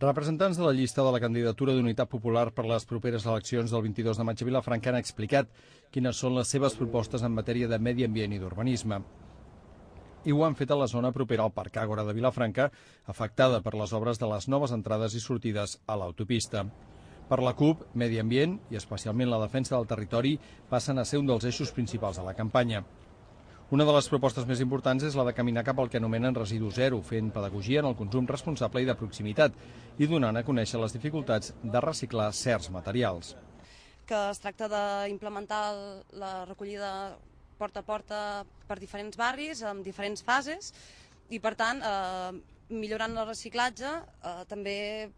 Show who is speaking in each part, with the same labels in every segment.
Speaker 1: Representants de la llista de la candidatura d'Unitat Popular per les properes eleccions del 22 de maig a Vilafranca han explicat quines són les seves propostes en matèria de medi ambient i d'urbanisme. I ho han fet a la zona propera al Parc Àgora de Vilafranca, afectada per les obres de les noves entrades i sortides a l'autopista. Per la CUP, medi ambient i especialment la defensa del territori passen a ser un dels eixos principals de la campanya. Una de les propostes més importants és la de caminar cap al que anomenen residu zero, fent pedagogia en el consum responsable i de proximitat i donant a conèixer les dificultats de reciclar certs materials.
Speaker 2: Que es tracta d'implementar la recollida porta a porta per diferents barris, amb diferents fases, i per tant, millorant el reciclatge també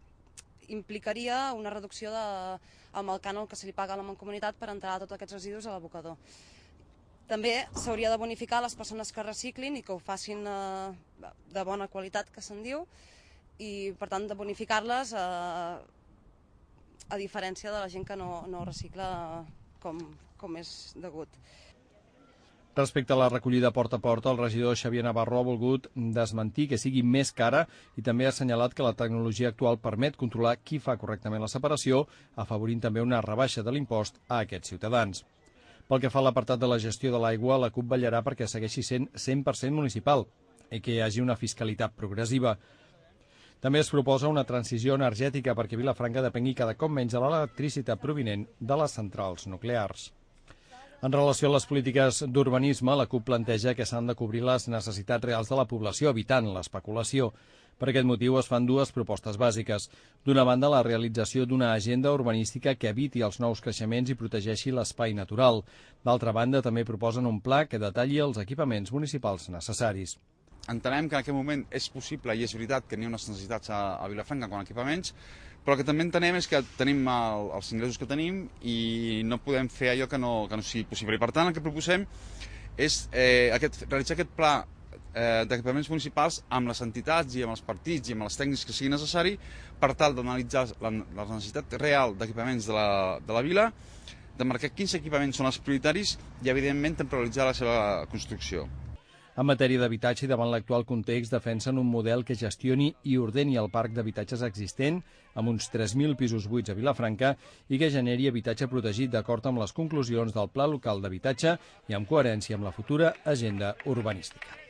Speaker 2: implicaria una reducció amb el cànon que se li paga a la Mancomunitat per entrar tots aquests residus a l'abocador. També s'hauria de bonificar les persones que reciclin i que ho facin de bona qualitat, que se'n diu, i per tant de bonificar-les a diferència de la gent que no recicla com és degut.
Speaker 1: Respecte a la recollida porta a porta, el regidor Xavier Navarro ha volgut desmentir que sigui més cara i també ha assenyalat que la tecnologia actual permet controlar qui fa correctament la separació, afavorint també una rebaixa de l'impost a aquests ciutadans. Pel que fa a l'apartat de la gestió de l'aigua, la CUP vetllarà perquè segueixi sent 100% municipal i que hi hagi una fiscalitat progressiva. També es proposa una transició energètica perquè Vilafranca depengui cada cop menys de l'electricitat provinent de les centrals nuclears. En relació a les polítiques d'urbanisme, la CUP planteja que s'han de cobrir les necessitats reals de la població, evitant l'especulació. Per aquest motiu es fan dues propostes bàsiques. D'una banda, la realització d'una agenda urbanística que eviti els nous creixements i protegeixi l'espai natural. D'altra banda, també proposen un pla que detalli els equipaments municipals necessaris.
Speaker 3: Entenem que en aquest moment és possible i és veritat que n'hi ha unes necessitats a Vilafranca quant a equipaments, però el que també entenem és que tenim els ingressos que tenim i no podem fer allò que no sigui possible. I per tant el que proposem és realitzar aquest pla d'equipaments municipals amb les entitats i amb els partits i amb els tècnics que sigui necessari per tal d'analitzar la necessitat real d'equipaments de la vila, de marcar quins equipaments són els prioritaris i, evidentment, temporalitzar la seva construcció.
Speaker 1: En matèria d'habitatge i davant l'actual context defensen un model que gestioni i ordeni el parc d'habitatges existent amb uns 3.000 pisos buits a Vilafranca i que generi habitatge protegit d'acord amb les conclusions del Pla Local d'Habitatge i amb coherència amb la futura agenda urbanística.